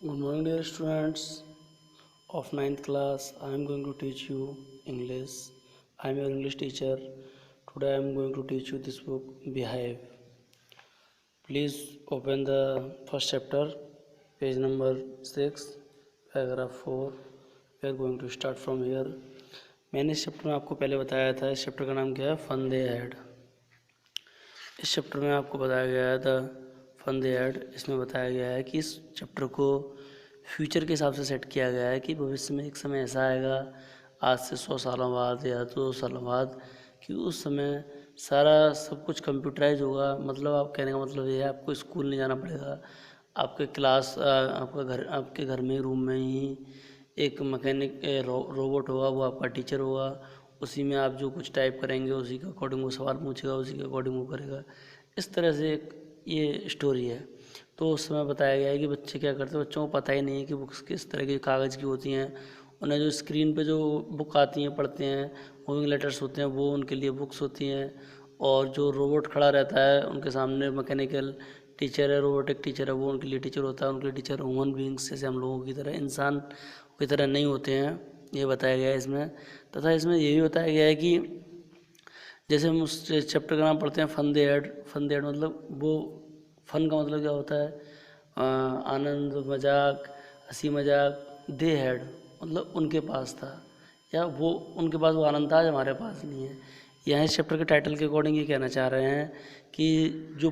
Good morning, dear students of ninth class. I am going to teach you English. I am your English teacher. Today I am going to teach you this book, Behave. Please open the first chapter, page number 6, paragraph 4. We are going to start from here. मैंने इस chapter में आपको पहले बताया था, इस chapter का नाम क्या है, फन दे हैड। इस चैप्टर में आपको बताया गया है द फन दे हैड। इसमें बताया गया है कि इस चैप्टर को फ्यूचर के हिसाब से सेट किया गया है कि भविष्य में एक समय ऐसा आएगा, आज से 100 सालों बाद या 200 सालों बाद, कि उस समय सारा सब कुछ कंप्यूटराइज होगा। मतलब आप कहने का मतलब ये है, आपको स्कूल नहीं जाना पड़ेगा। आपके घर में रूम में ही एक मैकेनिक रोबोट होगा, वो आपका टीचर होगा। उसी में आप जो कुछ टाइप करेंगे उसी के अकॉर्डिंग वो सवाल पूछेगा, उसी के अकॉर्डिंग वो करेगा। इस तरह से एक ये स्टोरी है। तो उस समय बताया गया है कि बच्चे क्या करते हैं, बच्चों को पता ही नहीं है कि बुक्स किस तरह की कागज़ की होती हैं। उन्हें जो स्क्रीन पे जो बुक आती हैं पढ़ते हैं, मूविंग लेटर्स होते हैं, वो उनके लिए बुक्स होती हैं। और जो रोबोट खड़ा रहता है उनके सामने, मैकेनिकल टीचर है, रोबोटिक टीचर है, वो उनके लिए टीचर होता है। उनके लिए टीचर ह्यूमन बींग्स जैसे हम लोगों की तरह, इंसान की तरह नहीं होते हैं, ये बताया गया है इसमें। तथा इसमें ये भी बताया गया है कि जैसे हम उस चैप्टर का नाम पढ़ते हैं fun they had. Fun they had मतलब वो, फन का मतलब क्या होता है, आनंद, मजाक, हंसी मजाक। दे हैड मतलब उनके पास था, या वो उनके पास वो आनंद था जो हमारे पास नहीं है। यहाँ इस चैप्टर के टाइटल के अकॉर्डिंग ये कहना चाह रहे हैं कि जो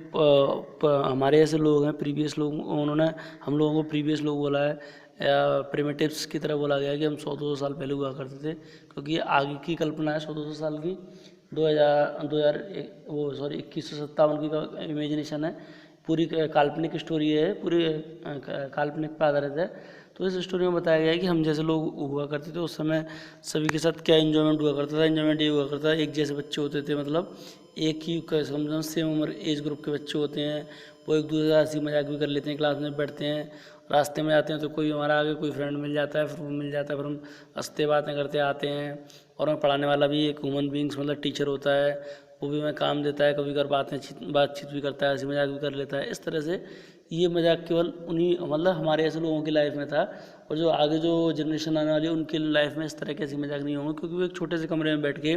हमारे ऐसे लोग हैं, प्रीवियस लोग, उन्होंने हम लोगों को प्रीवियस लोग बोला है, या प्रिमिटिव्स की तरह बोला गया है कि हम 100-200 साल पहले हुआ करते थे। क्योंकि आगे की कल्पना है 100-200 साल की, 2000 वो सॉरी 2157 की का इमेजिनेशन है। पूरी काल्पनिक स्टोरी है, पूरी काल्पनिक पर आधारित है। तो इस स्टोरी में बताया गया है कि हम जैसे लोग हुआ करते थे उस समय सभी के साथ क्या इन्जॉयमेंट हुआ करता था। इन्जॉयमेंट ये हुआ करता था, एक जैसे बच्चे होते थे, मतलब एक ही समझो सेम उम्र एज ग्रुप के बच्चे होते हैं। वो एक दूसरे से हंसी मजाक भी कर लेते हैं, क्लास में बैठते हैं, रास्ते में आते हैं तो कोई हमारा आगे कोई फ्रेंड मिल जाता है, फिर वो मिल जाता है, फिर हम हंसते बातें करते आते हैं। और हमें पढ़ाने वाला भी एक ह्यूमन बींग्स मतलब टीचर होता है, वो भी हमें काम देता है, कभी कभार बातचीत भी करता है, हंसी मजाक भी कर लेता है। इस तरह से ये मजाक केवल उन्हीं मतलब हमारे ऐसे लोगों की लाइफ में था। और जो आगे जो जनरेशन आने वाली है उनकी लाइफ में इस तरह के हंसी मजाक नहीं होंगे, क्योंकि वो एक छोटे से कमरे में बैठ के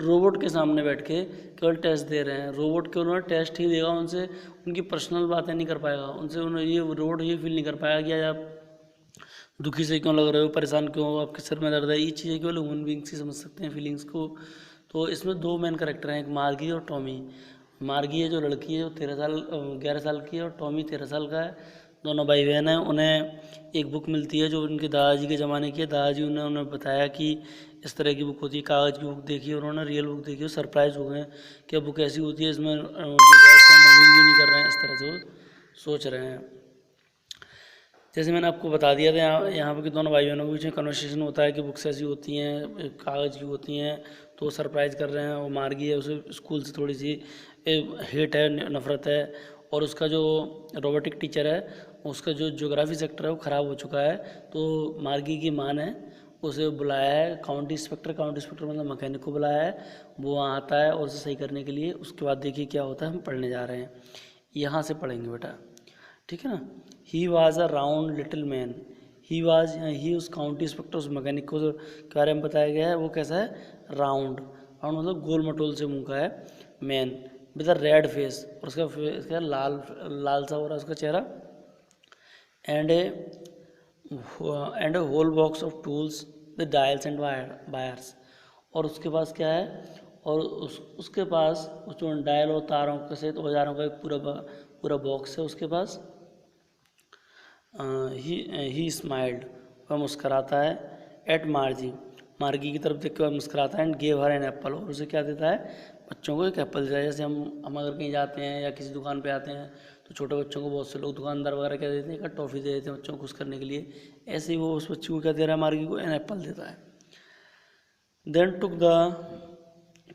रोबोट के सामने बैठ के केवल टेस्ट दे रहे हैं। रोबोट के उन्होंने टेस्ट ही देगा, उनसे उनकी पर्सनल बातें नहीं कर पाएगा, उनसे उन्हें ये रोबोट ये फील नहीं कर पाएगा कि आज आप दुखी से क्यों लग रहे हो, परेशान क्यों हो, आपके सर में दर्द है। ये चीज़ें केवल ह्यूमन बींग्स ही समझ सकते हैं, फीलिंग्स को। तो इसमें दो मेन करेक्टर हैं, एक मार्गी और टॉमी। मार्गी है जो लड़की है, जो 11 साल की है, और टॉमी 13 साल का है। दोनों भाई बहन हैं। उन्हें एक बुक मिलती है जो उनके दादाजी के ज़माने की है। दादाजी उन्हें बताया कि इस तरह की बुक होती है, कागज़ की बुक देखी, और उन्होंने रियल बुक देखी, सरप्राइज हो गए कि बुक ऐसी होती है, इसमें जो मूविंग भी नहीं कर रहे हैं, इस तरह से वो सोच रहे हैं। जैसे मैंने आपको बता दिया था, यहाँ पे कि दोनों भाई बहनों के बीच में कन्वर्सेशन होता है कि बुक्स ऐसी होती हैं, कागज़ की होती हैं, तो वो सरप्राइज़ कर रहे हैं। वो मार्गी है, उसे स्कूल से थोड़ी सी हेट है, नफ़रत है। और उसका जो रोबोटिक टीचर है, उसका जो ज्योग्राफी सेक्टर है वो ख़राब हो चुका है। तो मार्गी की माँ ने उसे बुलाया है, काउंटी इंस्पेक्टर मतलब मैकेनिक को बुलाया है। वो वहाँ आता है और उसे सही करने के लिए। उसके बाद देखिए क्या होता है, हम पढ़ने जा रहे हैं, यहाँ से पढ़ेंगे बेटा, ठीक है ना। He was a round little man. He was county inspector, उस मैकेनिक को के बारे में बताया गया है, वो कैसा है, राउंड। राउंड मतलब गोल मटोल से मुंह का है। Man with a red face, और उसका फेस क्या लाल लाल सा हो रहा है उसका चेहरा। And a whole box of tools with dials and wires. और उसके पास क्या है, और उसके पास उस जो डायल और तारों के सहित औजारों का एक पूरा बॉक्स है उसके पास। ही स्माइल्ड, वह मुस्कराता है। एट मार्जी, मार्गी की तरफ देख के वह मुस्कराता है। And gave her an apple, और उसे क्या देता है, बच्चों को एक एप्पल देता है। जैसे हम अगर कहीं जाते हैं या किसी दुकान पे आते हैं तो छोटे बच्चों को बहुत से लोग दुकानदार वगैरह क्या देते हैं, एक टॉफ़ी दे देते हैं बच्चों को खुश करने के लिए। ऐसे ही वो उस बच्चे को क्या दे रहा है, मार्गी को एन एप्पल देता है। Then took the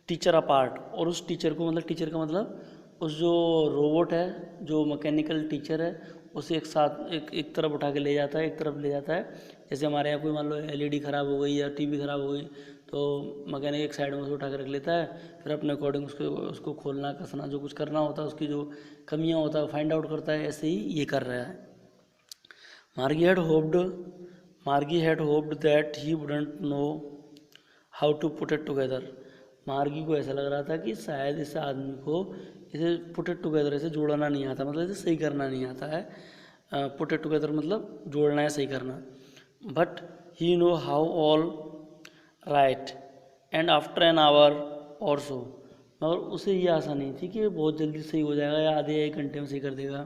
teacher apart, और उस टीचर को, मतलब टीचर का मतलब उस जो रोबोट है, जो मैकेनिकल टीचर है, उसे एक साथ एक तरफ उठा के ले जाता है, एक तरफ ले जाता है। जैसे हमारे यहाँ कोई मान लो एलईडी ख़राब हो गई या टीवी ख़राब हो गई, तो मैकेनिक एक साइड में उसे उठा के रख लेता है, फिर अपने अकॉर्डिंग उसको खोलना कसना जो कुछ करना होता है, उसकी जो कमियाँ होता है फाइंड आउट करता है। ऐसे ही ये कर रहा है। Margie had hoped that he wouldn't know how to put it together. मार्गी को ऐसा लग रहा था कि शायद इस आदमी को इसे पुट इट टुगेदर, इसे जोड़ना नहीं आता, मतलब इसे सही करना नहीं आता है. पुट इट टुगेदर मतलब जोड़ना है, सही करना. But he know how all right and after an hour और सो. मगर उसे ये आशा नहीं थी कि बहुत जल्दी सही हो जाएगा या आधे एक घंटे में सही कर देगा.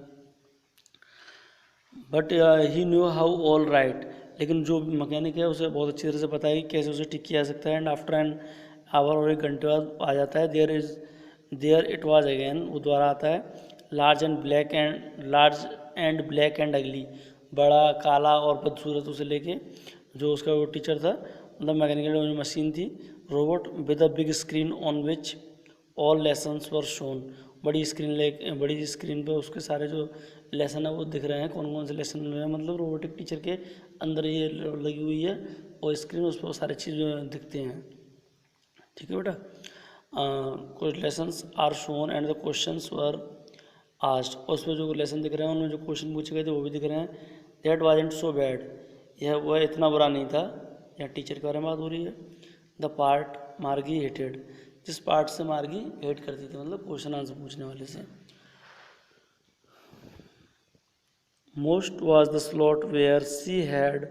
But he knew how all right, लेकिन जो मैकेनिक है उसे बहुत अच्छी तरह से पता है कि कैसे उसे ठीक किया जा सकता है. एंड आफ्टर एन आवर, और एक घंटे बाद आ जाता है. देयर इट वाज अगेन, वो दोबारा आता है. लार्ज एंड ब्लैक एंड अगली, बड़ा काला और बदसूरत उसे लेके, जो उसका वो टीचर था, मतलब मैकेनिकल मशीन थी, robot with a big screen on which all lessons were shown. बड़ी स्क्रीन पे उसके सारे जो लेसन है वो दिख रहे हैं, कौन कौन से लेसन मिल रहे हैं. मतलब रोबोटिक टीचर के अंदर ये लगी हुई है और स्क्रीन, उस पर सारी चीज़ें दिखते हैं. ठीक है बेटा. कुछ lessons are shown and the questions were asked, और उसमें जो लेसन दिख रहे हैं उनमें जो क्वेश्चन पूछे गए थे वो भी दिख रहे हैं. दैट वाजंट सो बैड, वह इतना बुरा नहीं था. यह टीचर के बारे में बात हो रही है. द पार्ट मार्गी हेटेड, जिस पार्ट से मार्गी हेट करती थी, मतलब क्वेश्चन आंसर पूछने वाले से. Most was the slot where she had